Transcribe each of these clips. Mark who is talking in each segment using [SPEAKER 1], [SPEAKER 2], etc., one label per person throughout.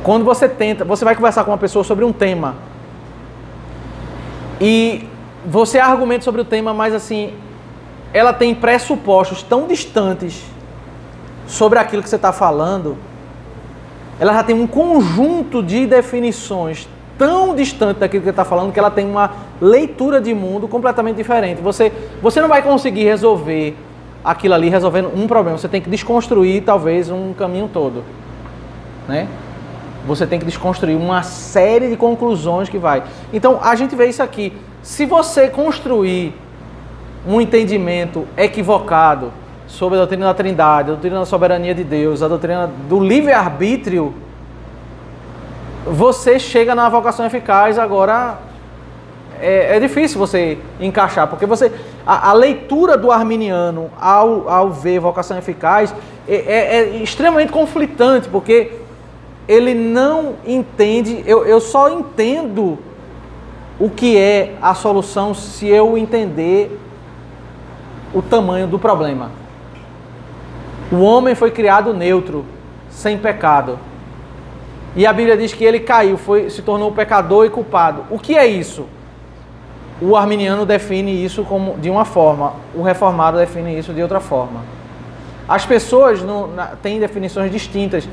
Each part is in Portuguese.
[SPEAKER 1] Quando você vai conversar com uma pessoa sobre um tema e você argumenta sobre o tema, mas assim, ela tem pressupostos tão distantes sobre aquilo que você está falando, ela já tem um conjunto de definições tão distante daquilo que você está falando, que ela tem uma leitura de mundo completamente diferente. Você não vai conseguir resolver aquilo ali resolvendo um problema, você tem que desconstruir talvez um caminho todo, né? Você tem que desconstruir uma série de conclusões que vai. Então, a gente vê isso aqui. Se você construir um entendimento equivocado sobre a doutrina da Trindade, a doutrina da soberania de Deus, a doutrina do livre-arbítrio, você chega na vocação eficaz. Agora, é difícil você encaixar, porque a leitura do arminiano ao ver vocação eficaz é extremamente conflitante, porque ele não entende, eu só entendo o que é a solução se eu entender o tamanho do problema. O homem foi criado neutro, sem pecado. E a Bíblia diz que ele caiu, se tornou pecador e culpado. O que é isso? O arminiano define isso de uma forma, o reformado define isso de outra forma. As pessoas têm definições distintas.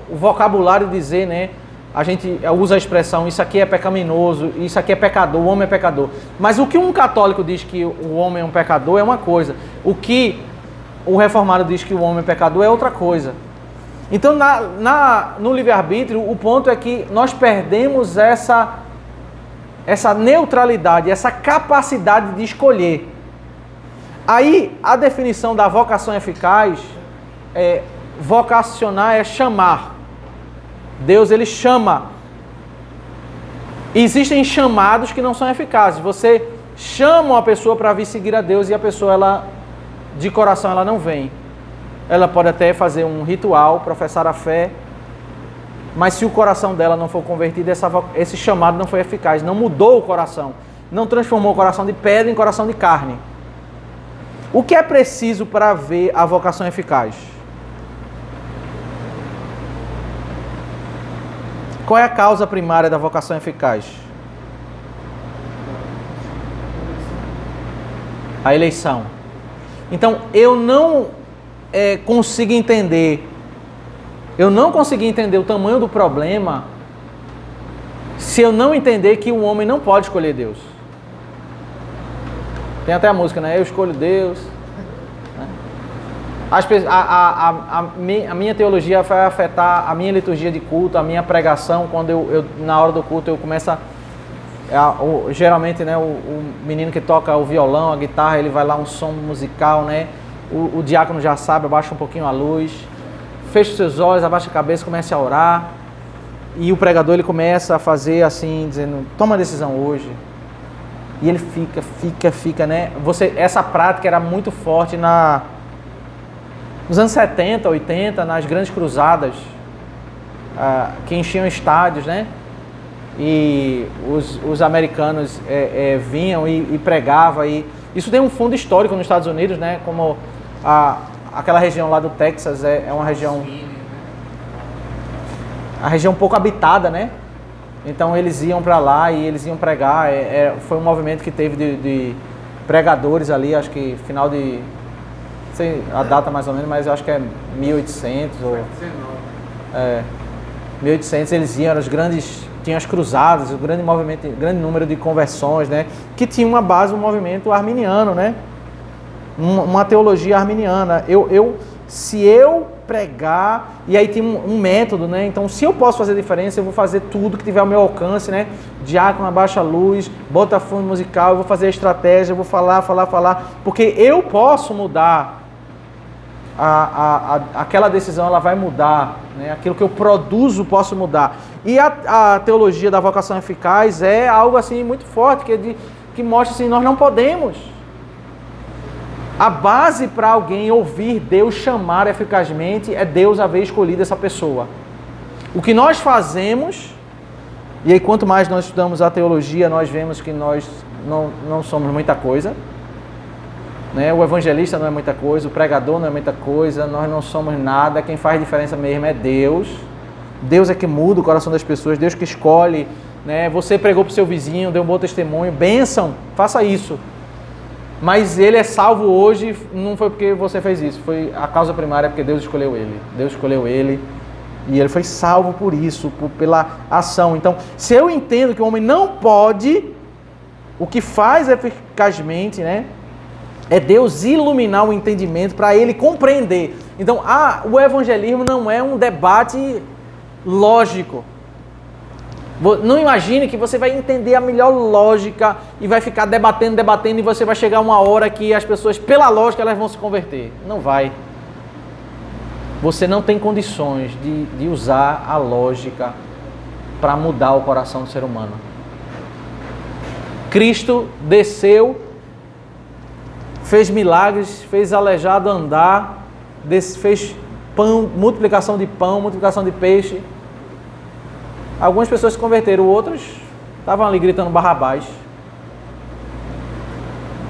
[SPEAKER 1] O vocabulário dizer, né? A gente usa a expressão, isso aqui é pecaminoso, isso aqui é pecador, o homem é pecador. Mas o que um católico diz que o homem é um pecador é uma coisa. O que o reformado diz que o homem é pecador é outra coisa. Então, no livre-arbítrio, o ponto é que nós perdemos essa neutralidade, essa capacidade de escolher. Aí, a definição da vocação eficaz, vocacionar é chamar. Deus, ele chama. Existem chamados que não são eficazes. Você chama uma pessoa para vir seguir a Deus e a pessoa, de coração, ela não vem. Ela pode até fazer um ritual, professar a fé, mas se o coração dela não for convertido, esse chamado não foi eficaz, não mudou o coração, não transformou o coração de pedra em coração de carne. O que é preciso para ver a vocação eficaz? Qual é a causa primária da vocação eficaz? A eleição. Então, eu não consigo entender o tamanho do problema se eu não entender que o homem não pode escolher Deus. Tem até a música, né? Eu escolho Deus. A minha teologia vai afetar a minha liturgia de culto, a minha pregação. Quando eu na hora do culto eu começo geralmente, né, o menino que toca o violão, a guitarra, ele vai lá um som musical, né? O diácono já sabe, abaixa um pouquinho a luz, fecha os seus olhos, abaixa a cabeça, começa a orar. E o pregador, ele começa a fazer assim, dizendo, toma a decisão hoje. E ele fica, né? Essa prática era muito forte nos anos 70, 80, nas grandes cruzadas, que enchiam estádios, né? E os americanos vinham e pregavam. Isso tem um fundo histórico nos Estados Unidos, né? Como aquela região lá do Texas é uma região... A região pouco habitada, né? Então eles iam para lá e eles iam pregar. Foi um movimento que teve de pregadores ali, acho que final de... Não sei a data mais ou menos, mas eu acho que é 1800 ou... 1800 eles iam, tinham as cruzadas, o grande movimento, grande número de conversões, né? Que tinha uma base, um movimento arminiano, né? Uma teologia arminiana. Se eu pregar, e aí tem um método, né? Então, se eu posso fazer diferença, eu vou fazer tudo que tiver ao meu alcance, né? Diácono, abaixa a luz, bota fundo musical, eu vou fazer a estratégia, eu vou falar, porque eu posso mudar aquela decisão, ela vai mudar, né? Aquilo que eu produzo, posso mudar. E a teologia da vocação eficaz é algo assim muito forte, que mostra assim, nós não podemos. A base para alguém ouvir Deus chamar eficazmente é Deus haver escolhido essa pessoa. O que nós fazemos, e aí quanto mais nós estudamos a teologia, nós vemos que nós não somos muita coisa, né? O evangelista não é muita coisa, o pregador não é muita coisa, nós não somos nada, quem faz diferença mesmo é Deus. Deus é que muda o coração das pessoas, Deus que escolhe, né? Você pregou para o seu vizinho, deu um bom testemunho, bênção, faça isso. Mas ele é salvo hoje, não foi porque você fez isso, foi a causa primária, porque Deus escolheu ele. Deus escolheu ele e ele foi salvo por isso, pela ação. Então, se eu entendo que o homem não pode, o que faz eficazmente, né, é Deus iluminar o entendimento para ele compreender. Então, o evangelismo não é um debate lógico. Não imagine que você vai entender a melhor lógica e vai ficar debatendo e você vai chegar uma hora que as pessoas, pela lógica, elas vão se converter. Não vai. Você não tem condições de usar a lógica para mudar o coração do ser humano. Cristo desceu, fez milagres, fez aleijado andar, fez pão, multiplicação de pão, multiplicação de peixe. Algumas pessoas se converteram, outros estavam ali gritando Barrabás.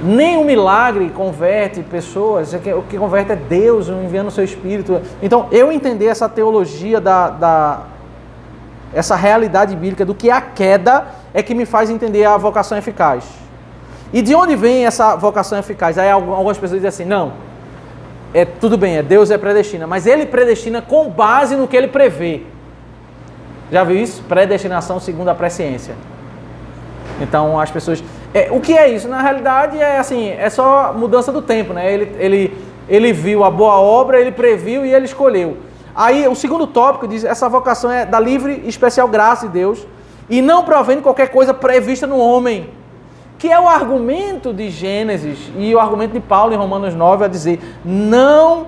[SPEAKER 1] Nem o milagre converte pessoas, o que converte é Deus enviando o seu Espírito. Então, eu entender essa teologia, essa realidade bíblica do que é a queda, é que me faz entender a vocação eficaz. E de onde vem essa vocação eficaz? Aí algumas pessoas dizem assim, não, tudo bem, Deus predestina, mas Ele predestina com base no que Ele prevê. Já viu isso? Predestinação segundo a presciência. Então as pessoas... o que é isso? Na realidade é assim, é só mudança do tempo, né? Ele viu a boa obra, ele previu e ele escolheu. Aí o segundo tópico diz, essa vocação é da livre e especial graça de Deus e não provém de qualquer coisa prevista no homem. Que é o argumento de Gênesis e o argumento de Paulo em Romanos 9 a dizer, não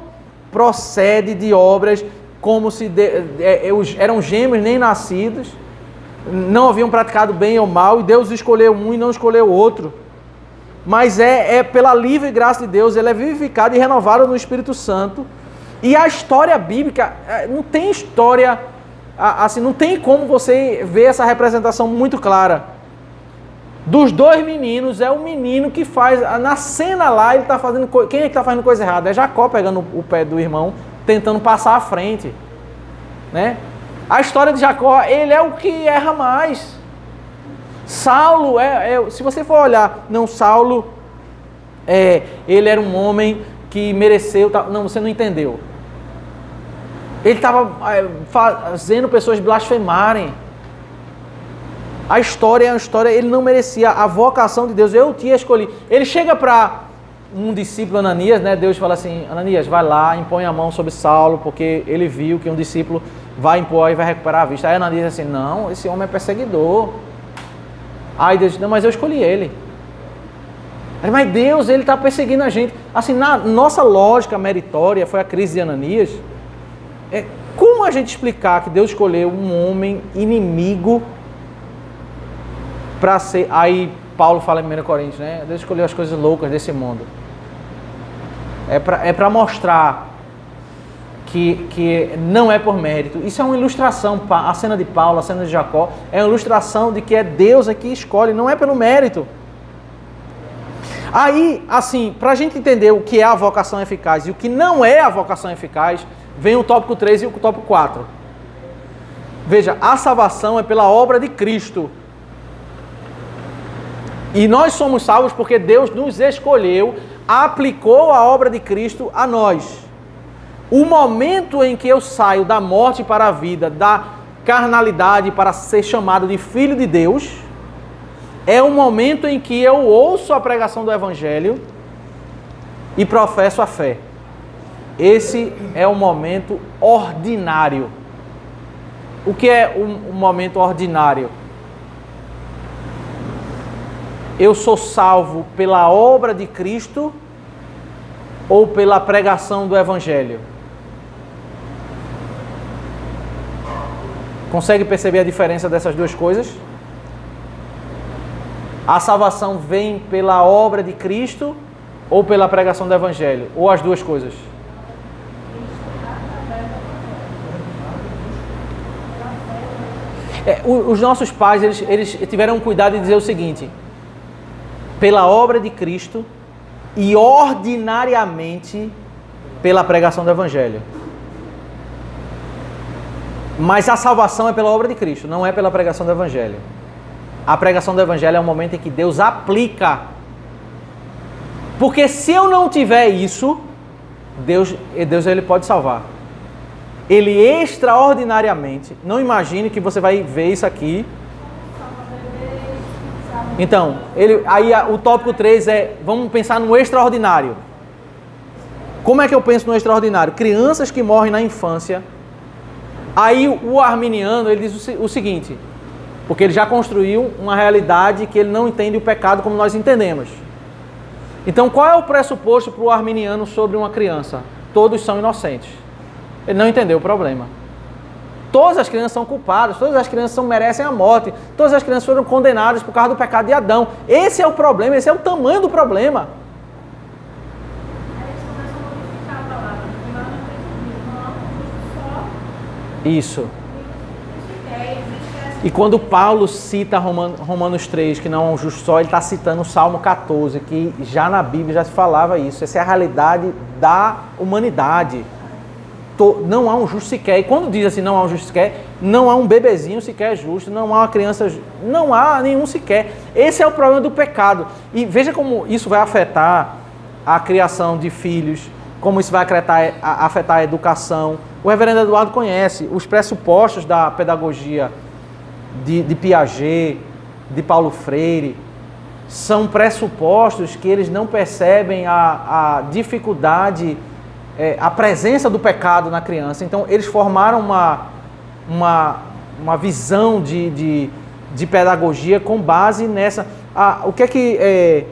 [SPEAKER 1] procede de obras como se eram gêmeos nem nascidos, não haviam praticado bem ou mal, e Deus escolheu um e não escolheu outro. Mas é pela livre graça de Deus, ele é vivificado e renovado no Espírito Santo. E a história bíblica, não tem história, assim, não tem como você ver essa representação muito clara. Dos dois meninos, é o menino que faz, na cena lá, ele está fazendo, quem é que está fazendo coisa errada? É Jacó pegando o pé do irmão, tentando passar à frente, né? A história de Jacó, ele é o que erra mais. Saulo, se você for olhar, não, Saulo, ele era um homem que mereceu, não, você não entendeu. Ele estava fazendo pessoas blasfemarem. A história é uma história, ele não merecia a vocação de Deus, eu te escolhi. Ele chega para um discípulo, Ananias, né? Deus fala assim, Ananias, vai lá, impõe a mão sobre Saulo, porque ele viu que um discípulo vai impor e vai recuperar a vista. Aí Ananias diz assim, não, esse homem é perseguidor. Aí Deus diz, não, mas eu escolhi ele. Aí, mas Deus, ele está perseguindo a gente. Assim, na nossa lógica meritória, foi a crise de Ananias. Como a gente explicar que Deus escolheu um homem inimigo para ser... Aí Paulo fala em 1 Coríntios, né? Deus escolheu as coisas loucas desse mundo. É para mostrar que não é por mérito. Isso é uma ilustração, a cena de Paulo, a cena de Jacó, é uma ilustração de que é Deus aqui que escolhe, não é pelo mérito. Aí, assim, para a gente entender o que é a vocação eficaz e o que não é a vocação eficaz, vem o tópico 3 e o tópico 4. Veja, a salvação é pela obra de Cristo. E nós somos salvos porque Deus nos escolheu, aplicou a obra de Cristo a nós. O momento em que eu saio da morte para a vida, da carnalidade para ser chamado de filho de Deus, é o momento em que eu ouço a pregação do Evangelho e professo a fé. Esse é o momento ordinário. O que é um momento ordinário? Eu sou salvo pela obra de Cristo ou pela pregação do Evangelho? Consegue perceber a diferença dessas duas coisas? A salvação vem pela obra de Cristo ou pela pregação do Evangelho? Ou as duas coisas? Os nossos pais, eles tiveram cuidado de dizer o seguinte: pela obra de Cristo e ordinariamente pela pregação do Evangelho. Mas a salvação é pela obra de Cristo, não é pela pregação do Evangelho. A pregação do Evangelho é o momento em que Deus aplica. Porque se eu não tiver isso, Deus ele pode salvar. Ele extraordinariamente, não imagine que você vai ver isso aqui. Então, aí o tópico 3 é, vamos pensar no extraordinário. Como é que eu penso no extraordinário? Crianças que morrem na infância. Aí o arminiano, ele diz o seguinte, porque ele já construiu uma realidade que ele não entende o pecado como nós entendemos. Então, qual é o pressuposto para o arminiano sobre uma criança? Todos são inocentes. Ele não entendeu o problema. Todas as crianças são culpadas, todas as crianças merecem a morte, todas as crianças foram condenadas por causa do pecado de Adão. Esse é o problema, esse é o tamanho do problema. Isso. E quando Paulo cita Romanos 3, que não é um justo só, ele está citando o Salmo 14, que já na Bíblia já se falava isso. Essa é a realidade da humanidade. Não há um justo sequer. E quando diz assim, não há um justo sequer, não há um bebezinho sequer justo, não há uma criança, não há nenhum sequer. Esse é o problema do pecado. E veja como isso vai afetar a criação de filhos, como isso vai afetar a educação. O reverendo Eduardo conhece os pressupostos da pedagogia de Piaget, de Paulo Freire. São pressupostos que eles não percebem a dificuldade, a presença do pecado na criança. Então, eles formaram uma visão de pedagogia com base nessa... o que é que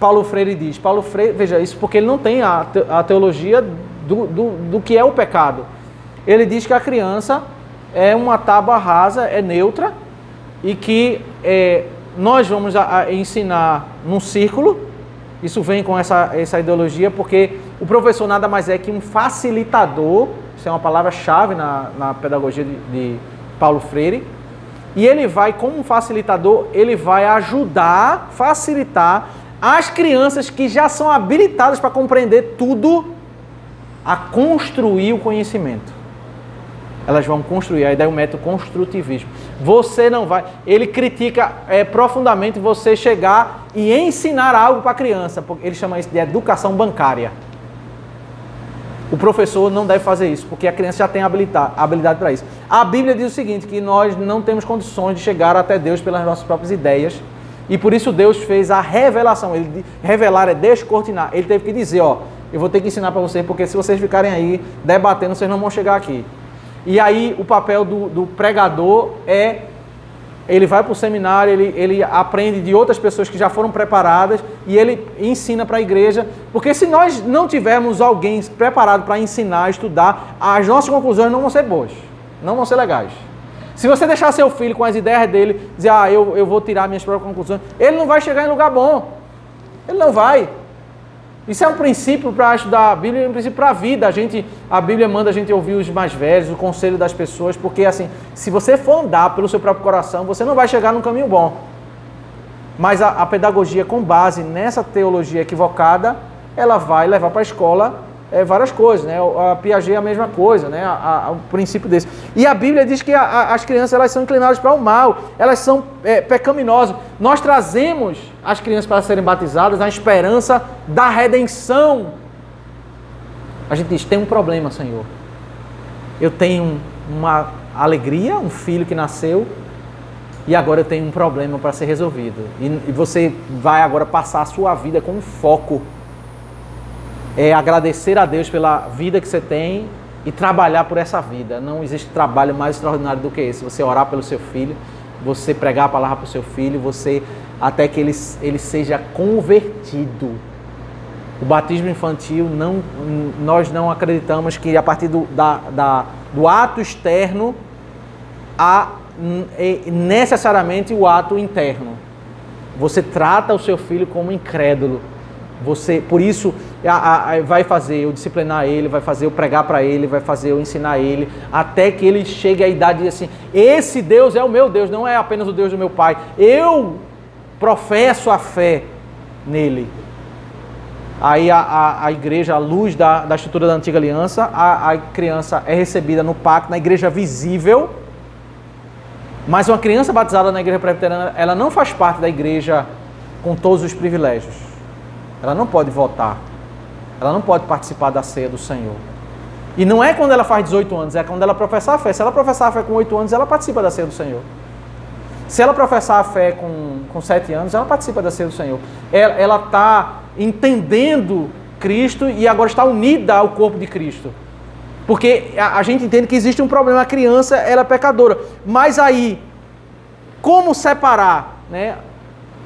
[SPEAKER 1] Paulo Freire diz? Paulo Freire, veja isso, porque ele não tem a teologia do que é o pecado. Ele diz que a criança é uma tábua rasa, é neutra, e que nós vamos ensinar num círculo. Isso vem com essa ideologia, porque o professor nada mais é que um facilitador, isso é uma palavra-chave na pedagogia de Paulo Freire, e ele vai, como um facilitador, ele vai ajudar, facilitar as crianças que já são habilitadas para compreender tudo, a construir o conhecimento. Elas vão construir, aí daí o método construtivismo. Você não vai... Ele critica profundamente você chegar e ensinar algo para a criança, porque ele chama isso de educação bancária. O professor não deve fazer isso, porque a criança já tem habilidade para isso. A Bíblia diz o seguinte, que nós não temos condições de chegar até Deus pelas nossas próprias ideias, e por isso Deus fez a revelação. Revelar é descortinar. Ele teve que dizer, eu vou ter que ensinar para vocês, porque se vocês ficarem aí debatendo, vocês não vão chegar aqui. E aí o papel do pregador ele vai para o seminário, ele aprende de outras pessoas que já foram preparadas e ele ensina para a igreja, porque se nós não tivermos alguém preparado para ensinar, estudar, as nossas conclusões não vão ser boas, não vão ser legais. Se você deixar seu filho com as ideias dele, dizer, eu vou tirar minhas próprias conclusões, ele não vai chegar em lugar bom, ele não vai. Isso é um princípio para estudar a Bíblia, é um princípio para a vida. A Bíblia manda a gente ouvir os mais velhos, o conselho das pessoas, porque assim, se você for andar pelo seu próprio coração, você não vai chegar num caminho bom. Mas a pedagogia com base nessa teologia equivocada, ela vai levar para a escola várias coisas, né? A Piaget é a mesma coisa, né? O princípio desse. E a Bíblia diz que as crianças elas são inclinadas para o mal, elas são pecaminosas. Nós trazemos as crianças para serem batizadas na esperança da redenção. A gente diz, tem um problema, Senhor. Eu tenho uma alegria, um filho que nasceu, e agora eu tenho um problema para ser resolvido. E você vai agora passar a sua vida com um foco. Agradecer a Deus pela vida que você tem e trabalhar por essa vida. Não existe trabalho mais extraordinário do que esse. Você orar pelo seu filho, você pregar a palavra para o seu filho, até que ele seja convertido. O batismo infantil, nós não acreditamos que a partir do ato externo há necessariamente o ato interno. Você trata o seu filho como incrédulo. Por isso, vai fazer eu disciplinar ele, vai fazer eu pregar para ele, vai fazer eu ensinar ele, até que ele chegue à idade de assim, esse Deus é o meu Deus, não é apenas o Deus do meu pai. Eu professo a fé nele. Aí a igreja, à luz da estrutura da antiga aliança, a criança é recebida no pacto, na igreja visível, mas uma criança batizada na igreja presbiteriana, ela não faz parte da igreja com todos os privilégios. Ela não pode votar, ela não pode participar da ceia do Senhor. E não é quando ela faz 18 anos, é quando ela professar a fé. Se ela professar a fé com 8 anos, ela participa da ceia do Senhor. Se ela professar a fé com 7 anos, ela participa da ceia do Senhor. Ela está entendendo Cristo e agora está unida ao corpo de Cristo. Porque a gente entende que existe um problema. A criança, ela é pecadora. Mas aí, como separar, né?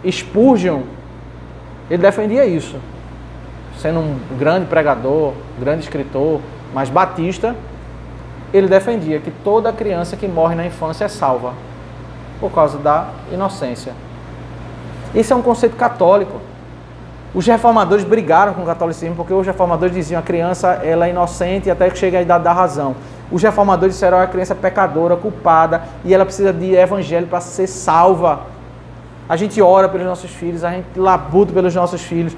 [SPEAKER 1] Spurgeon, ele defendia isso. Sendo um grande pregador, grande escritor, mas batista, ele defendia que toda criança que morre na infância é salva, por causa da inocência. Esse é um conceito católico. Os reformadores brigaram com o catolicismo, porque os reformadores diziam que a criança ela é inocente até que chega a idade da razão. Os reformadores disseram que a criança é pecadora, culpada, e ela precisa de evangelho para ser salva. A gente ora pelos nossos filhos, a gente labuta pelos nossos filhos,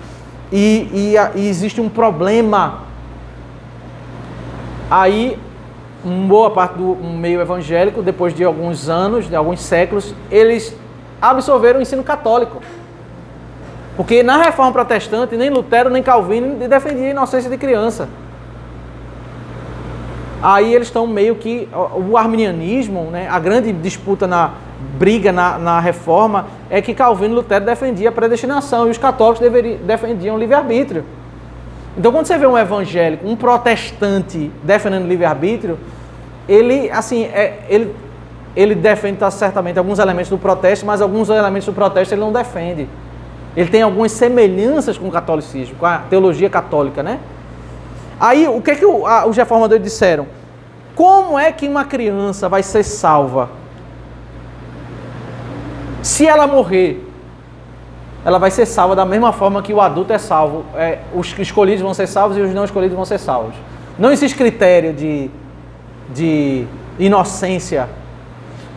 [SPEAKER 1] e existe um problema. Aí, boa parte do meio evangélico, depois de alguns anos, de alguns séculos, eles absorveram o ensino católico. Porque na Reforma Protestante, nem Lutero, nem Calvino defendiam a inocência de criança. Aí eles estão meio que... O arminianismo, né, a grande disputa briga na Reforma, é que Calvino e Lutero defendiam a predestinação e os católicos defendiam o livre-arbítrio. Então, quando você vê um evangélico, um protestante defendendo o livre-arbítrio, ele defende certamente alguns elementos do protesto, mas alguns elementos do protesto ele não defende. Ele tem algumas semelhanças com o catolicismo, com a teologia católica, né? Aí, o que os reformadores disseram? Como é que uma criança vai ser salva? Se ela morrer, ela vai ser salva da mesma forma que o adulto é salvo. Os escolhidos vão ser salvos e os não escolhidos vão ser salvos. Não existe critério de inocência,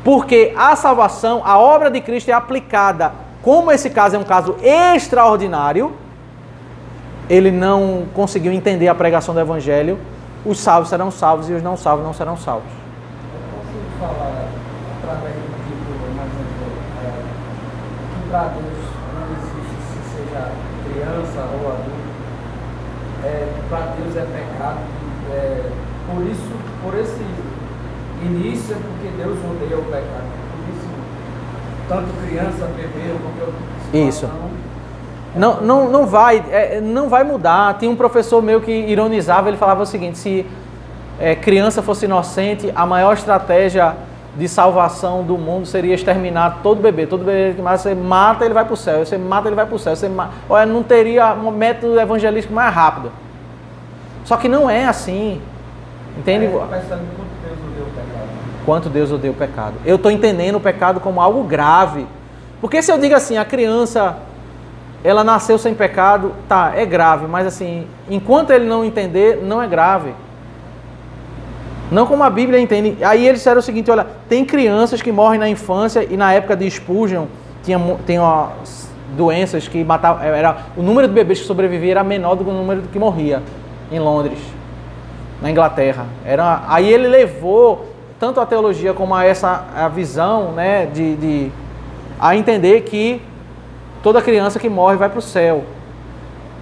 [SPEAKER 1] porque a salvação, a obra de Cristo é aplicada. Como esse caso é um caso extraordinário, ele não conseguiu entender a pregação do Evangelho, os salvos serão salvos e os não salvos não serão salvos.
[SPEAKER 2] Eu consigo falar através do tipo, mais que para Deus não existe se seja criança ou adulto, para Deus é pecado, por esse início é porque Deus odeia o pecado, por isso tanto criança, bebê ou qualquer outra situação.
[SPEAKER 1] Isso. Não vai mudar. Tinha um professor meu que ironizava, ele falava o seguinte: se criança fosse inocente, a maior estratégia de salvação do mundo seria exterminar todo bebê que você mata, ele vai para o céu, você mata, ele vai para o céu, olha, não teria um método evangelístico mais rápido. Só que não é assim, entende? Quanto Deus odeia o pecado. Eu estou entendendo o pecado como algo grave, porque se eu digo assim, a criança ela nasceu sem pecado, tá, é grave, mas assim, enquanto ele não entender, não é grave. Não como a Bíblia entende. Aí eles disseram o seguinte, olha, tem crianças que morrem na infância, e na época de Spurgeon, tinha doenças que matavam, o número de bebês que sobreviviam era menor do que o número que morria, em Londres, na Inglaterra. Aí ele levou tanto a teologia como a visão, né, a entender que toda criança que morre vai para o céu.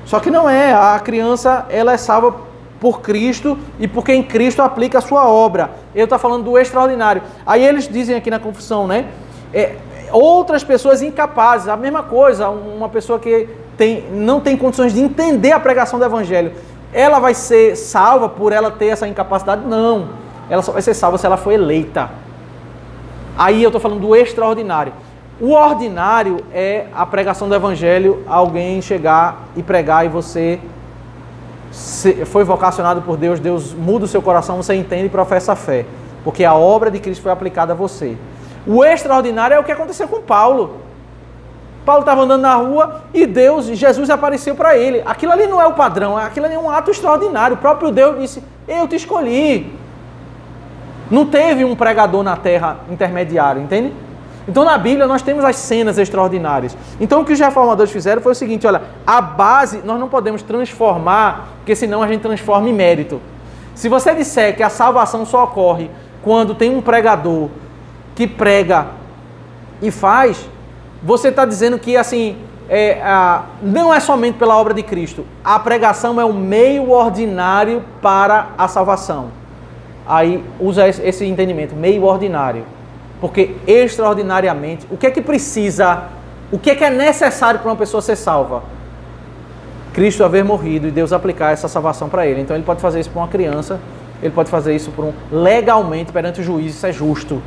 [SPEAKER 1] Só que não é. A criança ela é salva por Cristo e porque em Cristo aplica a sua obra. Eu estou falando do extraordinário. Aí eles dizem aqui na confissão, né? Outras pessoas incapazes, a mesma coisa, uma pessoa que não tem condições de entender a pregação do Evangelho, ela vai ser salva por ela ter essa incapacidade? Não. Ela só vai ser salva se ela for eleita. Aí eu estou falando do extraordinário. O ordinário é a pregação do Evangelho, alguém chegar e pregar e você foi vocacionado por Deus, Deus muda o seu coração, você entende e professa a fé, porque a obra de Cristo foi aplicada a você. O extraordinário é o que aconteceu com Paulo. Paulo estava andando na rua e Jesus apareceu para ele. Aquilo ali não é o padrão, aquilo ali é um ato extraordinário. O próprio Deus disse, eu te escolhi. Não teve um pregador na terra intermediário, entende? Então na Bíblia nós temos as cenas extraordinárias. Então o que os reformadores fizeram foi o seguinte, olha, a base nós não podemos transformar, porque senão a gente transforma em mérito. Se você disser que a salvação só ocorre quando tem um pregador que prega e faz, você está dizendo que assim, não é somente pela obra de Cristo. A pregação é o meio ordinário para a salvação. Aí usa esse entendimento, meio ordinário. Porque extraordinariamente, o que é que precisa, o que é necessário para uma pessoa ser salva? Cristo haver morrido e Deus aplicar essa salvação para ele. Então ele pode fazer isso para uma criança, ele pode fazer isso legalmente perante o juiz, isso é justo.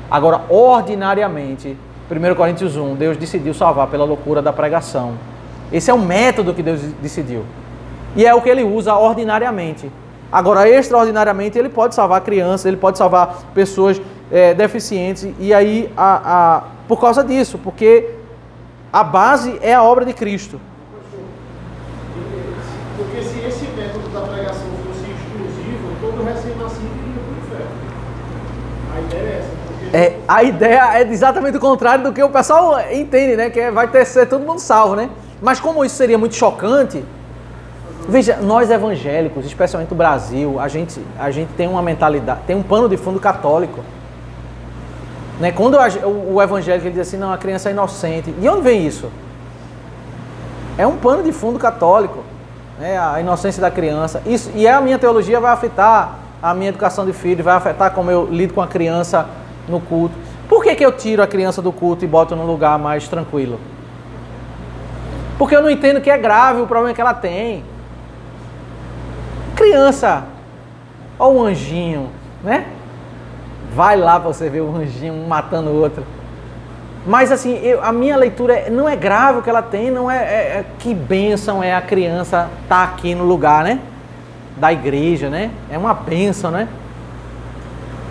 [SPEAKER 1] Agora, ordinariamente, 1 Coríntios 1, Deus decidiu salvar pela loucura da pregação. Esse é o método que Deus decidiu. E é o que ele usa ordinariamente. Agora, extraordinariamente, ele pode salvar crianças, ele pode salvar pessoas deficientes. E aí, por causa disso, porque a base é a obra de Cristo.
[SPEAKER 3] Porque se esse método da pregação fosse exclusivo, todo recém-nascido iria para o inferno. A ideia é essa.
[SPEAKER 1] A ideia é exatamente o contrário do que o pessoal entende, né? Que vai ser todo mundo salvo, né? Mas como isso seria muito chocante, veja, nós evangélicos, especialmente no Brasil, a gente tem uma mentalidade, tem um pano de fundo católico. Né? Quando o evangélico ele diz assim, não, a criança é inocente. E onde vem isso? É um pano de fundo católico, né? A inocência da criança. Isso, e a minha teologia vai afetar a minha educação de filho, vai afetar como eu lido com a criança no culto. Por que eu tiro a criança do culto e boto num lugar mais tranquilo? Porque eu não entendo que é grave o problema que ela tem. Criança, olha o anjinho, né? Vai lá para você ver o anjinho um matando o outro. Mas assim, a minha leitura não é grave o que ela tem, não que bênção é a criança estar aqui no lugar, né? Da igreja, né? É uma bênção, né?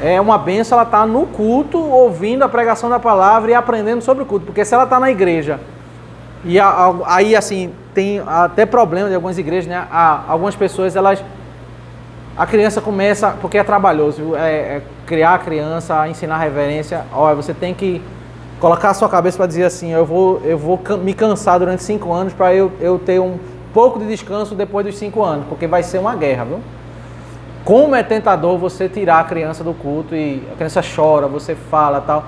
[SPEAKER 1] É uma bênção ela estar no culto, ouvindo a pregação da palavra e aprendendo sobre o culto. Porque se ela está na igreja, e aí assim, tem até problema de algumas igrejas, né? Algumas pessoas, a criança começa, porque é trabalhoso, criar a criança, ensinar reverência. Olha, você tem que colocar a sua cabeça para dizer assim, eu vou me cansar durante 5 anos para eu ter um pouco de descanso depois dos 5 anos, porque vai ser uma guerra, viu? Como é tentador você tirar a criança do culto e a criança chora, você fala tal.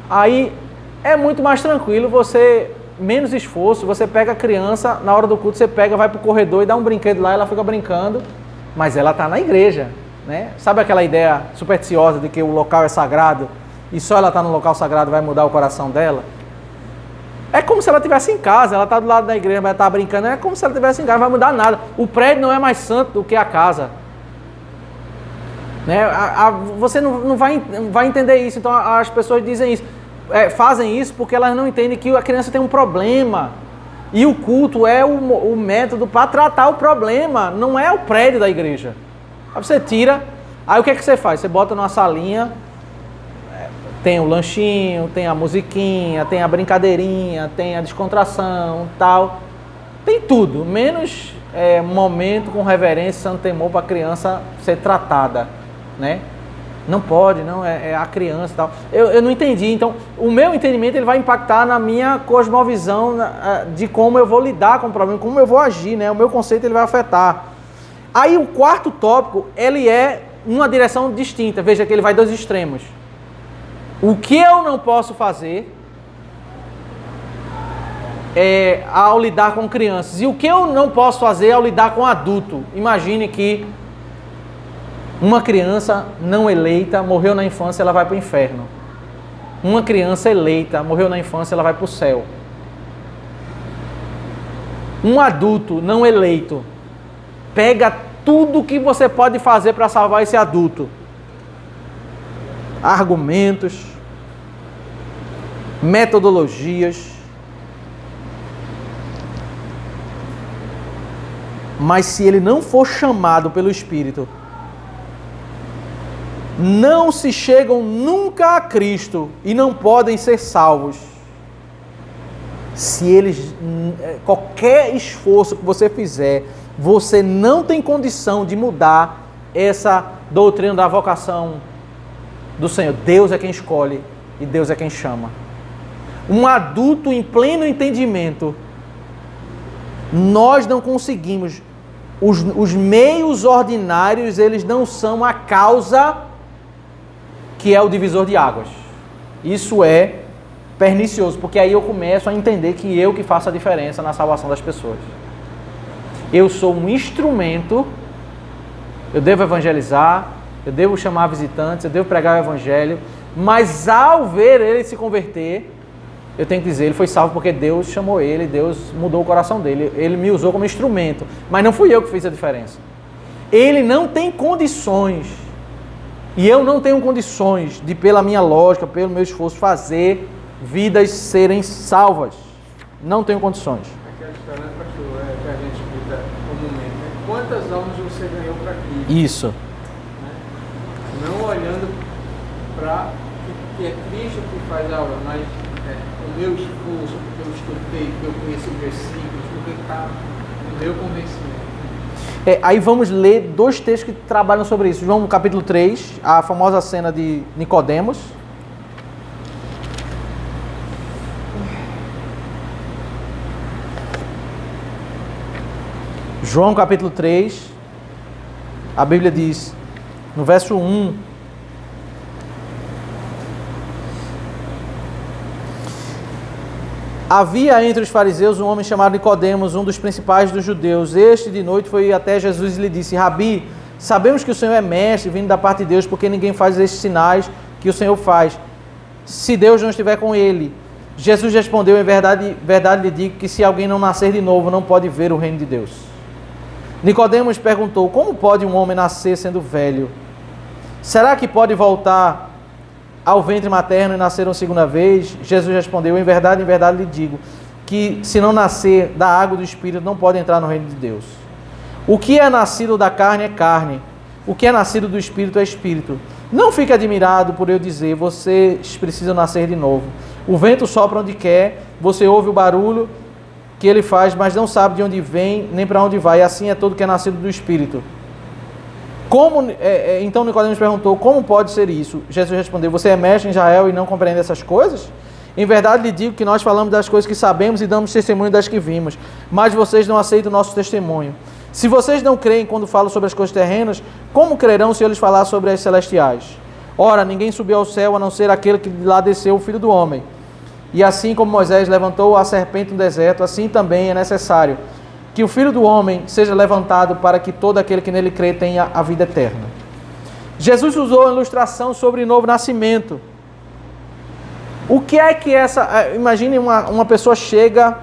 [SPEAKER 1] Aí é muito mais tranquilo, menos esforço, você pega a criança, na hora do culto você pega, vai pro corredor e dá um brinquedo lá, ela fica brincando, mas ela está na igreja, né? Sabe aquela ideia supersticiosa de que o local é sagrado e só ela está no local sagrado vai mudar o coração dela? É como se ela estivesse em casa, ela está do lado da igreja, mas ela está brincando, é como se ela estivesse em casa, não vai mudar nada. O prédio não é mais santo do que a casa. Né? Você não vai entender isso, então as pessoas dizem isso, fazem isso porque elas não entendem que a criança tem um problema e o culto é o método para tratar o problema, não é o prédio da igreja. Aí você tira, aí o que é que você faz? Você bota numa salinha, tem o lanchinho, tem a musiquinha, tem a brincadeirinha, tem a descontração, tal, tem tudo, menos momento com reverência, santo temor para a criança ser tratada. Né? Não pode, não, é a criança e tal. Eu não entendi, então o meu entendimento ele vai impactar na minha cosmovisão de como eu vou lidar com o problema, como eu vou agir, né? O meu conceito ele vai afetar. Aí o quarto tópico, ele é uma direção distinta, veja que ele vai 2 extremos. O que eu não posso fazer ao lidar com crianças e o que eu não posso fazer ao lidar com adulto. Imagine que uma criança não eleita, morreu na infância, ela vai para o inferno. Uma criança eleita, morreu na infância, ela vai para o céu. Um adulto não eleito, pega tudo que você pode fazer para salvar esse adulto. Argumentos, metodologias. Mas se ele não for chamado pelo Espírito, não se chegam nunca a Cristo e não podem ser salvos. Se eles, qualquer esforço que você fizer, você não tem condição de mudar essa doutrina da vocação do Senhor. Deus é quem escolhe e Deus é quem chama. Um adulto em pleno entendimento, nós não conseguimos. Os meios ordinários, eles não são a causa que é o divisor de águas. Isso é pernicioso, porque aí eu começo a entender que eu que faço a diferença na salvação das pessoas. Eu sou um instrumento, eu devo evangelizar, eu devo chamar visitantes, eu devo pregar o evangelho, mas ao ver ele se converter, eu tenho que dizer, ele foi salvo porque Deus chamou ele, Deus mudou o coração dele, ele me usou como instrumento, mas não fui eu que fiz a diferença. Ele não tem condições, e eu não tenho condições de, pela minha lógica, pelo meu esforço, fazer vidas serem salvas. Não tenho condições.
[SPEAKER 4] Aquela história, né, pastor, que a gente escuta comumente, né? Quantas almas você ganhou para Cristo?
[SPEAKER 1] Isso.
[SPEAKER 4] Né? Não olhando para que é Cristo que faz a obra, mas o meu esforço, porque eu estudei, porque eu conheço versículos, porque está no meu convencimento.
[SPEAKER 1] Aí vamos ler 2 textos que trabalham sobre isso. João capítulo 3, a famosa cena de Nicodemos. João capítulo 3, a Bíblia diz, no verso 1, havia entre os fariseus um homem chamado Nicodemos, um dos principais dos judeus. Este de noite foi até Jesus e lhe disse: Rabi, sabemos que o Senhor é mestre, vindo da parte de Deus, porque ninguém faz estes sinais que o Senhor faz, se Deus não estiver com ele. Jesus respondeu: em verdade, verdade lhe digo que se alguém não nascer de novo, não pode ver o reino de Deus. Nicodemos perguntou: como pode um homem nascer sendo velho? Será que pode voltar ao ventre materno e nascer uma segunda vez? Jesus respondeu: em verdade lhe digo que se não nascer da água e do Espírito, não pode entrar no reino de Deus. O que é nascido da carne é carne, o que é nascido do Espírito é Espírito. Não fique admirado por eu dizer: vocês precisam nascer de novo. O vento sopra onde quer, você ouve o barulho que ele faz, mas não sabe de onde vem nem para onde vai. Assim é todo que é nascido do Espírito. Então Nicodemos perguntou: como pode ser isso? Jesus respondeu: você é mestre em Israel e não compreende essas coisas? Em verdade lhe digo que nós falamos das coisas que sabemos e damos testemunho das que vimos, mas vocês não aceitam o nosso testemunho. Se vocês não creem quando falo sobre as coisas terrenas, como crerão se eu lhes falar sobre as celestiais? Ora, ninguém subiu ao céu a não ser aquele que de lá desceu, o Filho do Homem. E assim como Moisés levantou a serpente no deserto, assim também é necessário que o Filho do Homem seja levantado para que todo aquele que nele crê tenha a vida eterna. Jesus usou a ilustração sobre o novo nascimento. O que é que imagine uma pessoa chega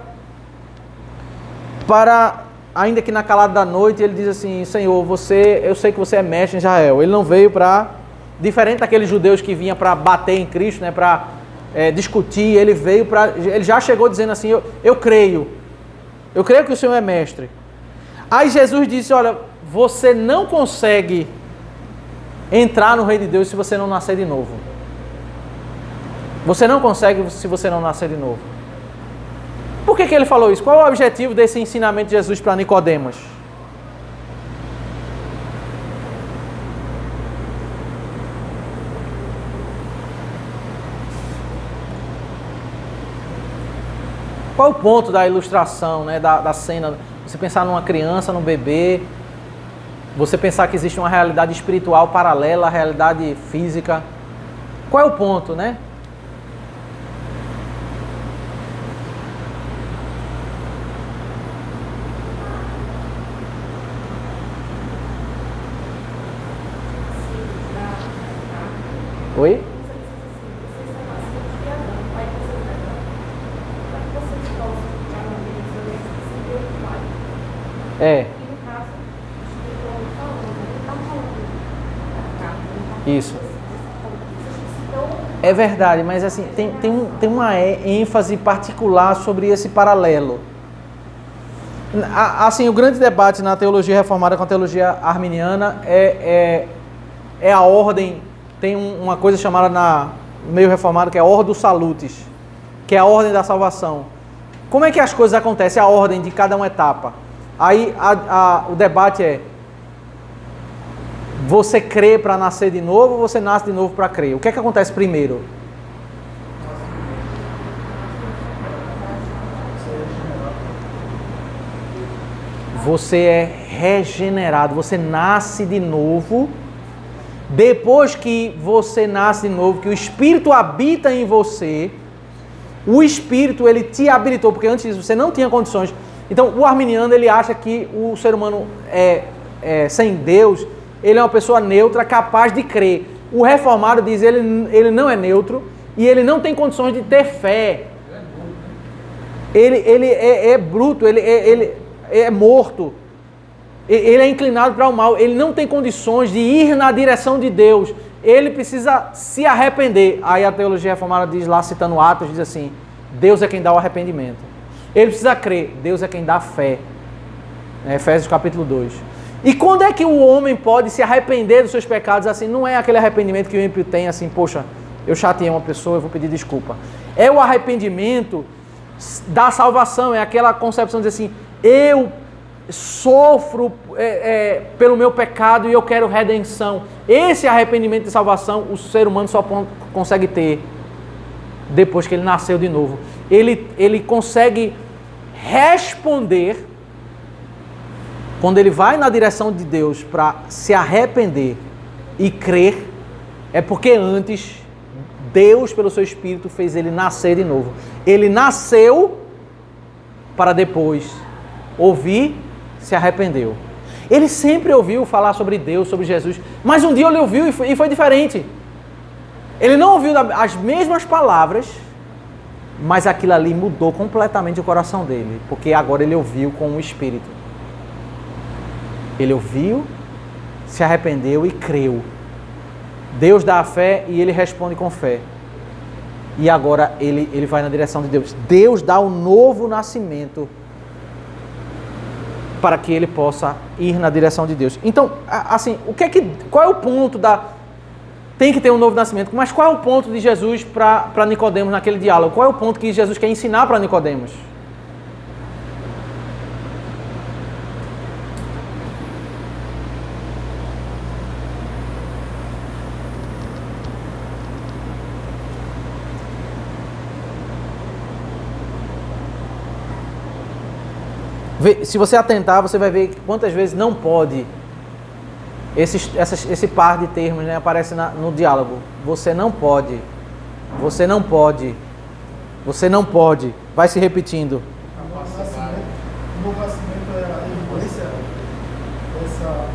[SPEAKER 1] para, ainda que na calada da noite, ele diz assim: Senhor, eu sei que você é mestre em Israel. Ele não veio para, diferente daqueles judeus que vinham para bater em Cristo, né, para discutir, ele veio para, ele já chegou dizendo assim: eu creio que o Senhor é mestre. Aí Jesus disse: olha, você não consegue entrar no reino de Deus se você não nascer de novo. Você não consegue se você não nascer de novo. Por que ele falou isso? Qual é o objetivo desse ensinamento de Jesus para Nicodemos? Qual é o ponto da ilustração, né, da cena? Você pensar numa criança, num bebê, você pensar que existe uma realidade espiritual paralela à realidade física. Qual é o ponto, né? Oi? Isso. É verdade, mas assim, tem uma ênfase particular sobre esse paralelo. Assim, o grande debate na teologia reformada com a teologia arminiana é a ordem. Tem uma coisa chamada no meio reformado que é a ordem dos salutis, que é a ordem da salvação. Como é que as coisas acontecem? A ordem de cada uma etapa. Aí o debate é: você crê para nascer de novo ou você nasce de novo para crer? O que é que acontece primeiro? Você é regenerado, você nasce de novo. Depois que você nasce de novo, que o Espírito habita em você, o Espírito, ele te habilitou, porque antes disso você não tinha condições. Então, o arminiano, ele acha que o ser humano sem Deus, ele é uma pessoa neutra, capaz de crer. O reformado diz que ele não é neutro e ele não tem condições de ter fé. Ele é bruto, ele é morto. Ele é inclinado para o mal, ele não tem condições de ir na direção de Deus. Ele precisa se arrepender. Aí a teologia reformada diz lá, citando Atos, diz assim: Deus é quem dá o arrependimento. Ele precisa crer, Deus é quem dá fé. Efésios capítulo 2. E quando é que o homem pode se arrepender dos seus pecados? Assim, não é aquele arrependimento que o ímpio tem, assim, poxa, eu chateei uma pessoa, eu vou pedir desculpa. É o arrependimento da salvação, é aquela concepção de dizer assim, eu sofro pelo meu pecado e eu quero redenção. Esse arrependimento de salvação, o ser humano só consegue ter depois que ele nasceu de novo. Ele consegue responder quando ele vai na direção de Deus para se arrepender e crer, é porque antes Deus, pelo seu Espírito, fez ele nascer de novo. Ele nasceu para depois ouvir, se arrependeu. Ele sempre ouviu falar sobre Deus, sobre Jesus, mas um dia ele ouviu e foi diferente. Ele não ouviu as mesmas palavras, mas aquilo ali mudou completamente o coração dele, porque agora ele ouviu com o Espírito. Ele ouviu, se arrependeu e creu. Deus dá a fé e ele responde com fé. E agora ele vai na direção de Deus. Deus dá o novo nascimento para que ele possa ir na direção de Deus. Então, assim, qual é o ponto tem que ter um novo nascimento, mas qual é o ponto de Jesus para Nicodemos naquele diálogo? Qual é o ponto que Jesus quer ensinar para Nicodemos? Se você atentar, você vai ver quantas vezes não pode. Esse par de termos, né, aparece no diálogo. Você não pode. Você não pode. Você não pode. Vai se repetindo.
[SPEAKER 2] O novo nascimento é a influência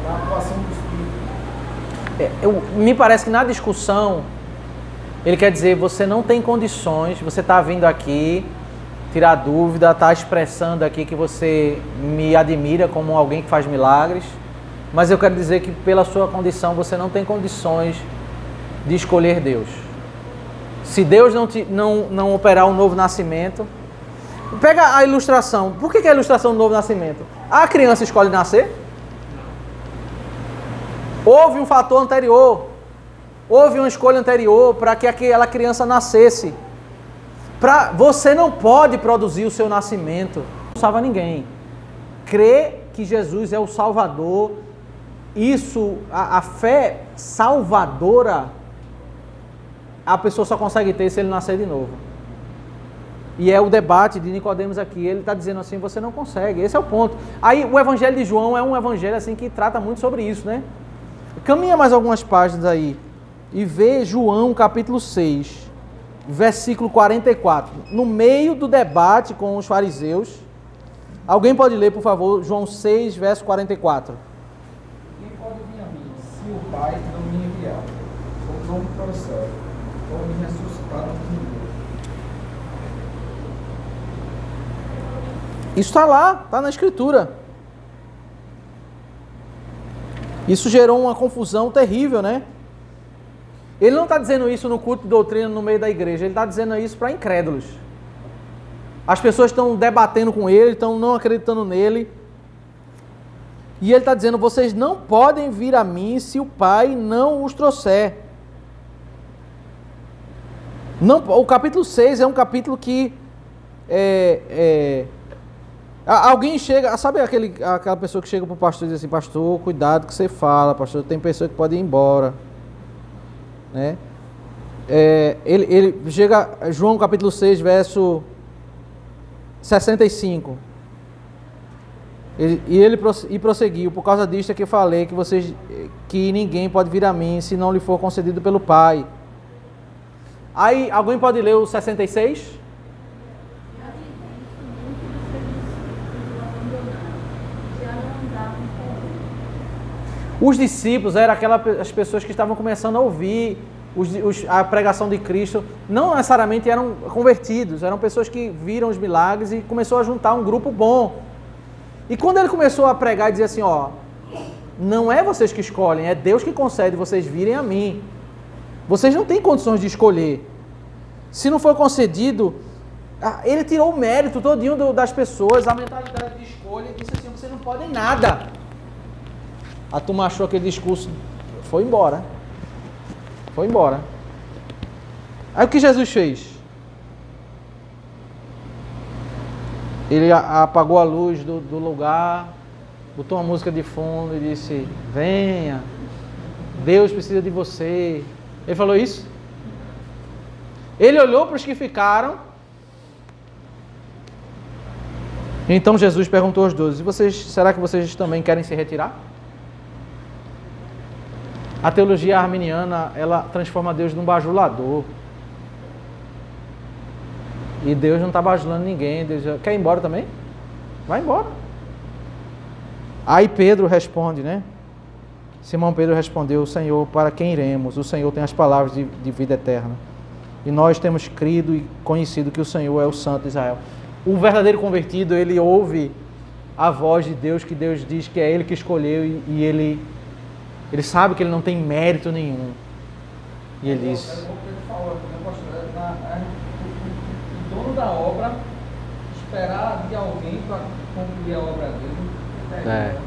[SPEAKER 2] da atuação do Espírito.
[SPEAKER 1] Me parece que na discussão, ele quer dizer, você não tem condições, você está vindo aqui tirar dúvida, está expressando aqui que você me admira como alguém que faz milagres, mas eu quero dizer que pela sua condição você não tem condições de escolher Deus. Se Deus não operar um novo nascimento, pega a ilustração. Por que é a ilustração do novo nascimento? A criança escolhe nascer? Houve um fator anterior, houve uma escolha anterior para que aquela criança nascesse. Você não pode produzir o seu nascimento, não salva ninguém. Crer que Jesus é o Salvador, isso, a fé salvadora, a pessoa só consegue ter se ele nascer de novo. E é o debate de Nicodemos aqui, ele está dizendo assim, você não consegue, esse é o ponto. Aí o Evangelho de João é um evangelho assim que trata muito sobre isso, né? Caminha mais algumas páginas aí e vê João capítulo 6. Versículo 44, no meio do debate com os fariseus. Alguém pode ler, por favor, João 6, verso 44.
[SPEAKER 2] Quem pode vir a mim, se o Pai não me enviar, ou não me trouxer, ou me ressuscitar no fim do dia?
[SPEAKER 1] Isso está lá, está na Escritura. Isso gerou uma confusão terrível, né? Ele não está dizendo isso no culto de doutrina no meio da igreja, ele está dizendo isso para incrédulos. As pessoas estão debatendo com ele, estão não acreditando nele. E ele está dizendo, vocês não podem vir a mim se o Pai não os trouxer. Não, o capítulo 6 é um capítulo que alguém chega, sabe aquela pessoa que chega para o pastor e diz assim, pastor, cuidado que você fala, pastor, tem pessoa que pode ir embora. Né? Ele chega, João capítulo 6, verso 65. E prosseguiu: por causa disto é que falei que ninguém pode vir a mim se não lhe for concedido pelo Pai. Aí, alguém pode ler o 66? Os discípulos eram aquelas pessoas que estavam começando a ouvir a pregação de Cristo. Não necessariamente eram convertidos, eram pessoas que viram os milagres e começou a juntar um grupo bom. E quando ele começou a pregar e dizer assim, ó, não é vocês que escolhem, é Deus que concede vocês virem a mim. Vocês não têm condições de escolher. Se não for concedido, ele tirou o mérito todinho das pessoas, a mentalidade de escolha, e disse assim, vocês não podem nada. A turma achou aquele discurso, foi embora. Foi embora. Aí o que Jesus fez? Ele apagou a luz do lugar, botou uma música de fundo e disse, venha, Deus precisa de você. Ele falou isso? Ele olhou para os que ficaram. Então Jesus perguntou aos 12, será que vocês também querem se retirar? A teologia arminiana, ela transforma Deus num bajulador. E Deus não está bajulando ninguém. Deus quer ir embora também? Vai embora. Aí Pedro responde, né? Simão Pedro respondeu, Senhor, para quem iremos? O Senhor tem as palavras de vida eterna. E nós temos crido e conhecido que o Senhor é o Santo de Israel. O verdadeiro convertido, ele ouve a voz de Deus, que Deus diz que é Ele que escolheu e ele sabe que ele não tem mérito nenhum. E ele diz...
[SPEAKER 2] O dono da obra esperar de alguém para concluir a obra dele.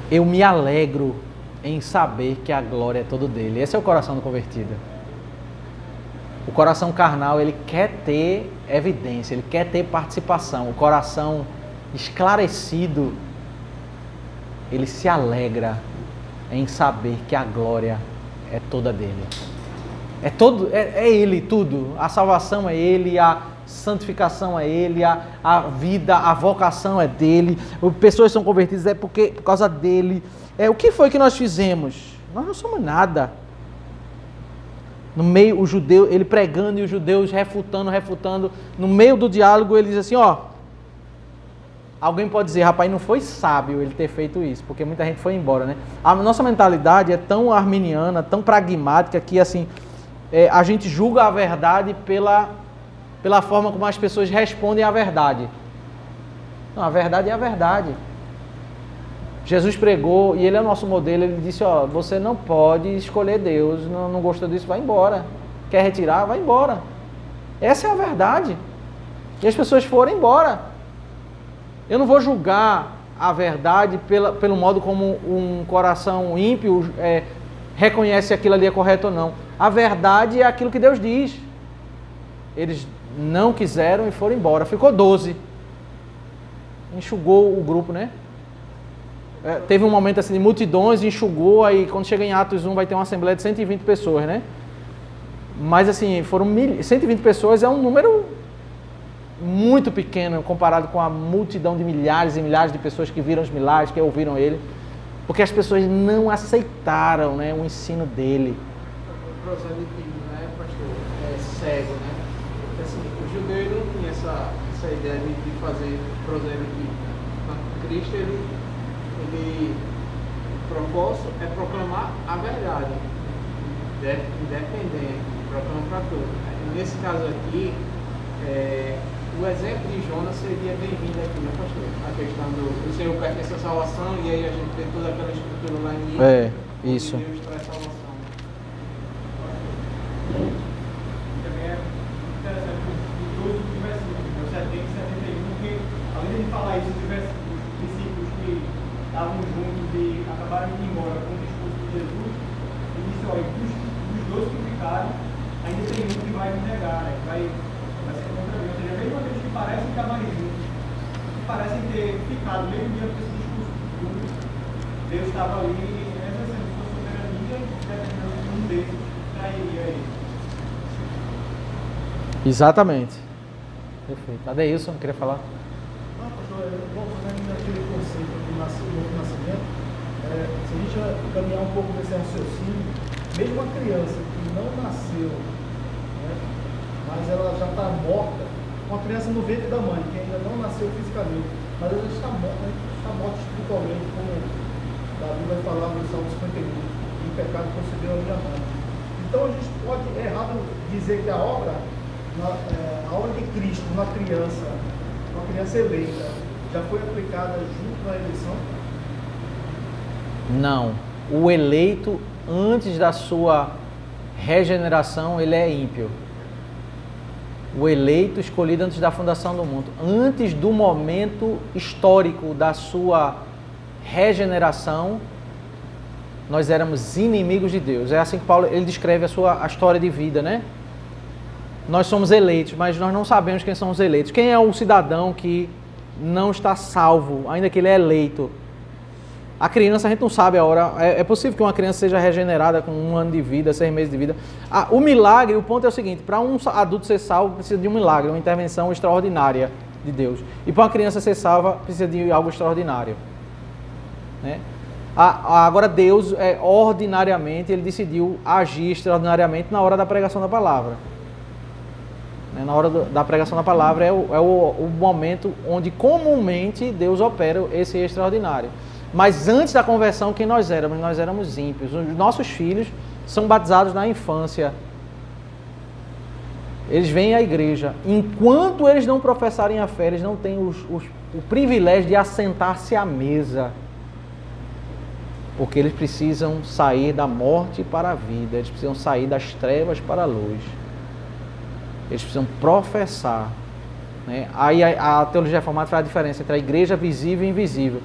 [SPEAKER 1] Eu me alegro em saber que a glória é todo dele. Esse é o coração do convertido. O coração carnal, ele quer ter evidência, ele quer ter participação. O coração esclarecido, ele se alegra em saber que a glória é toda dele. É ele tudo. A salvação é ele, a santificação é ele, a vida, a vocação é dele. Pessoas são convertidas por causa dele. O que foi que nós fizemos? Nós não somos nada. No meio, o judeu, ele pregando e os judeus refutando. No meio do diálogo, ele diz assim, ó. Alguém pode dizer, rapaz, não foi sábio ele ter feito isso, porque muita gente foi embora, né? A nossa mentalidade é tão arminiana, tão pragmática, que assim, a gente julga a verdade pela forma como as pessoas respondem à verdade. Não, a verdade é a verdade. Jesus pregou, e ele é o nosso modelo, ele disse, ó, você não pode escolher Deus, não gostou disso, vai embora. Quer retirar? Vai embora. Essa é a verdade. E as pessoas foram embora. Eu não vou julgar a verdade pelo modo como um coração ímpio reconhece aquilo ali é correto ou não. A verdade é aquilo que Deus diz. Eles não quiseram e foram embora. Ficou 12. Enxugou o grupo, né? Teve um momento assim de multidões, enxugou, aí quando chega em Atos 1 vai ter uma assembleia de 120 pessoas, né? Mas assim, 120 pessoas é um número muito pequeno comparado com a multidão de milhares e milhares de pessoas que viram os milagres, que ouviram ele, porque as pessoas não aceitaram, né, o ensino dele.
[SPEAKER 4] O proselitismo, né, pastor, é cego, né? Assim, o judeu não tinha essa ideia de fazer proselitismo. Cristo, o propósito é proclamar a verdade, independente, proclama para todos. Nesse caso aqui, o exemplo de Jonas seria bem-vindo aqui, né, pastor? A questão do Senhor pertence à salvação e aí a gente tem toda aquela estrutura lá em
[SPEAKER 1] isso.
[SPEAKER 4] Deus traz salvação.
[SPEAKER 5] Também é interessante de todos os versículos, 70 e 71, porque além de falar isso, os discípulos que estavam juntos e acabaram indo embora com o discurso de Jesus, ele disse, olha, dos 12 que ficaram, ainda tem um que vai me negar, né? Vai ser contra mim. Ou seja, mesmo aqueles que parecem estar mais juntos, que parecem ter ficado mesmo diante desse discurso público, Deus estava ali exercendo sua soberania e determinando que um desses trairia ele.
[SPEAKER 1] Exatamente. Perfeito. Adeilson, queria falar?
[SPEAKER 5] Não, pastor, eu vou ainda aqui
[SPEAKER 2] Se a gente caminhar um pouco nesse raciocínio, mesmo uma criança que não nasceu, né, mas ela já está morta, uma criança no ventre da mãe, que ainda não nasceu fisicamente, mas ela está morta espiritualmente, como Davi vai falar no Salmo 51, em pecado concebeu a minha mãe. Então a gente pode errado dizer que a obra de Cristo, uma criança eleita, já foi aplicada junto na eleição?
[SPEAKER 1] Não. O eleito, antes da sua regeneração, ele é ímpio. O eleito escolhido antes da fundação do mundo, antes do momento histórico da sua regeneração, nós éramos inimigos de Deus. É assim que Paulo ele descreve a história de vida, né? Nós somos eleitos, mas nós não sabemos quem são os eleitos. Quem é o cidadão que não está salvo, ainda que ele é eleito? A criança, a gente não sabe a hora. É possível que uma criança seja regenerada com 1 ano de vida, 6 meses de vida. O milagre, o ponto é o seguinte: para um adulto ser salvo, precisa de um milagre, uma intervenção extraordinária de Deus. E para uma criança ser salva, precisa de algo extraordinário, né? Agora Deus, ordinariamente, Ele decidiu agir extraordinariamente na hora da pregação da palavra. Na hora da pregação da palavra é o momento onde comumente Deus opera esse extraordinário. Mas antes da conversão, quem nós éramos? Nós éramos ímpios. Os nossos filhos são batizados na infância. Eles vêm à igreja. Enquanto eles não professarem a fé, eles não têm o privilégio de assentar-se à mesa. Porque eles precisam sair da morte para a vida. Eles precisam sair das trevas para a luz. Eles precisam professar, né? Aí a teologia reformada faz a diferença entre a igreja visível e invisível.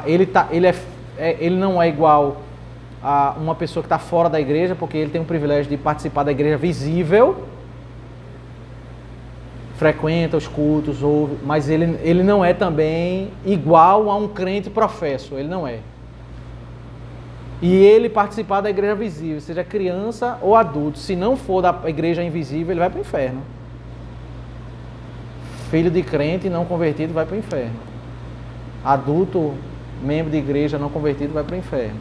[SPEAKER 1] Ele não é igual a uma pessoa que está fora da igreja, porque ele tem o privilégio de participar da igreja visível, frequenta os cultos, ouve, mas ele não é também igual a um crente professo, ele não é. E ele participar da igreja visível, seja criança ou adulto, se não for da igreja invisível, ele vai para o inferno. Filho de crente não convertido vai para o inferno. Adulto, membro de igreja não convertido vai para o inferno.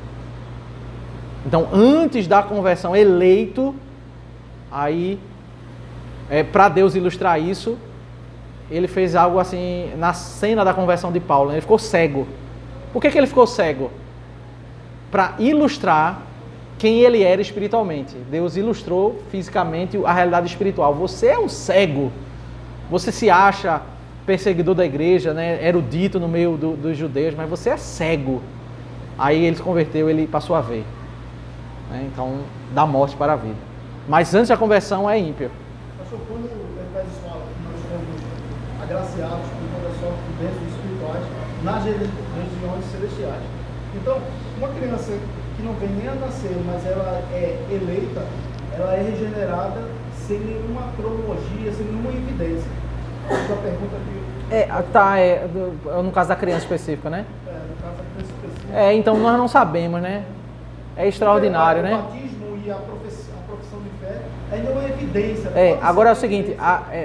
[SPEAKER 1] Então, antes da conversão, eleito, aí, para Deus ilustrar isso, ele fez algo assim, na cena da conversão de Paulo, ele ficou cego. Por que ele ficou cego? Para ilustrar quem ele era espiritualmente. Deus ilustrou fisicamente a realidade espiritual. Você é um cego. Você se acha perseguidor da igreja, né? Erudito no meio dos judeus, mas você é cego. Aí ele se converteu, ele passou a ver, né? Então, da morte para a vida. Mas antes da conversão é ímpio.
[SPEAKER 2] Pastor, quando Efésios fala que nós somos agraciados por toda sorte de bênçãos espirituais nas regiões celestiais. Então, uma criança que não vem nem a nascer, mas ela é eleita, ela é regenerada sem nenhuma cronologia, sem nenhuma evidência. Essa pergunta aqui.
[SPEAKER 1] No caso da criança específica, né?
[SPEAKER 2] No caso da criança específica.
[SPEAKER 1] Então nós não sabemos, né? É extraordinário, né?
[SPEAKER 2] O batismo e a profissão de fé ainda é uma evidência.
[SPEAKER 1] Agora é o seguinte,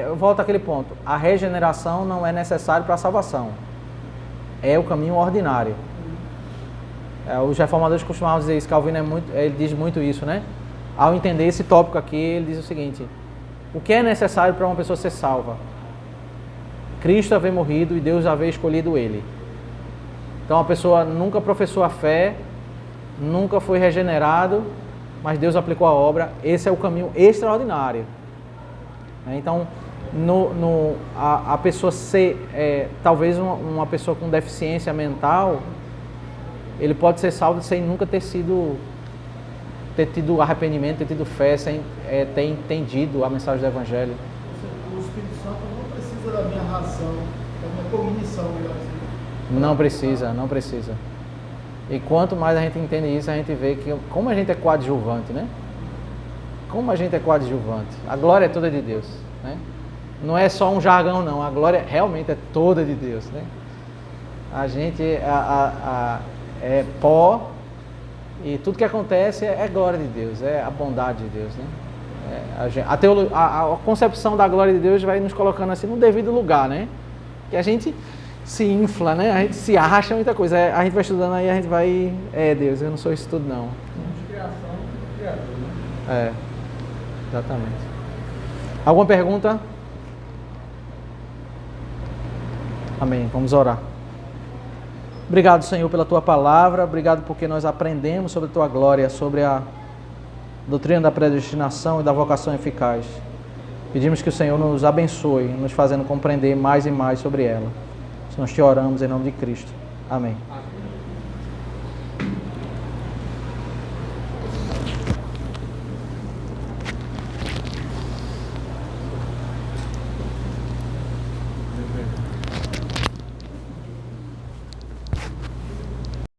[SPEAKER 1] eu volto àquele ponto. A regeneração não é necessária para a salvação. É o caminho ordinário. Os reformadores costumavam dizer isso, Calvino ele diz muito isso, né? Ao entender esse tópico aqui, ele diz o seguinte: o que é necessário para uma pessoa ser salva? Cristo haver morrido e Deus haver escolhido ele. Então a pessoa nunca professou a fé, nunca foi regenerado, mas Deus aplicou a obra. Esse é o caminho extraordinário. Então, a pessoa ser, talvez uma pessoa com deficiência mental, ele pode ser salvo sem nunca ter tido arrependimento, ter tido fé, sem ter entendido a mensagem do Evangelho.
[SPEAKER 2] O Espírito Santo não precisa da minha razão, da minha cognição, melhor assim.
[SPEAKER 1] Não precisa. E quanto mais a gente entende isso, a gente vê que como a gente é coadjuvante, né? Como a gente é coadjuvante. A glória é toda de Deus, né? Não é só um jargão, não. A glória realmente é toda de Deus, né? A gente é pó, e tudo que acontece é glória de Deus, é a bondade de Deus, né? A concepção da glória de Deus vai nos colocando assim no devido lugar, né? Que a gente se infla, né? A gente se acha muita coisa. A gente vai estudando aí, a gente vai... Deus, eu não sou isso tudo, não.
[SPEAKER 2] De criação do Criador, né?
[SPEAKER 1] Exatamente. Alguma pergunta? Amém. Vamos orar. Obrigado, Senhor, pela Tua palavra. Obrigado porque nós aprendemos sobre a Tua glória, sobre a doutrina da predestinação e da vocação eficaz. Pedimos que o Senhor nos abençoe, nos fazendo compreender mais e mais sobre ela. Nós te oramos em nome de Cristo. Amém.
[SPEAKER 4] Amém.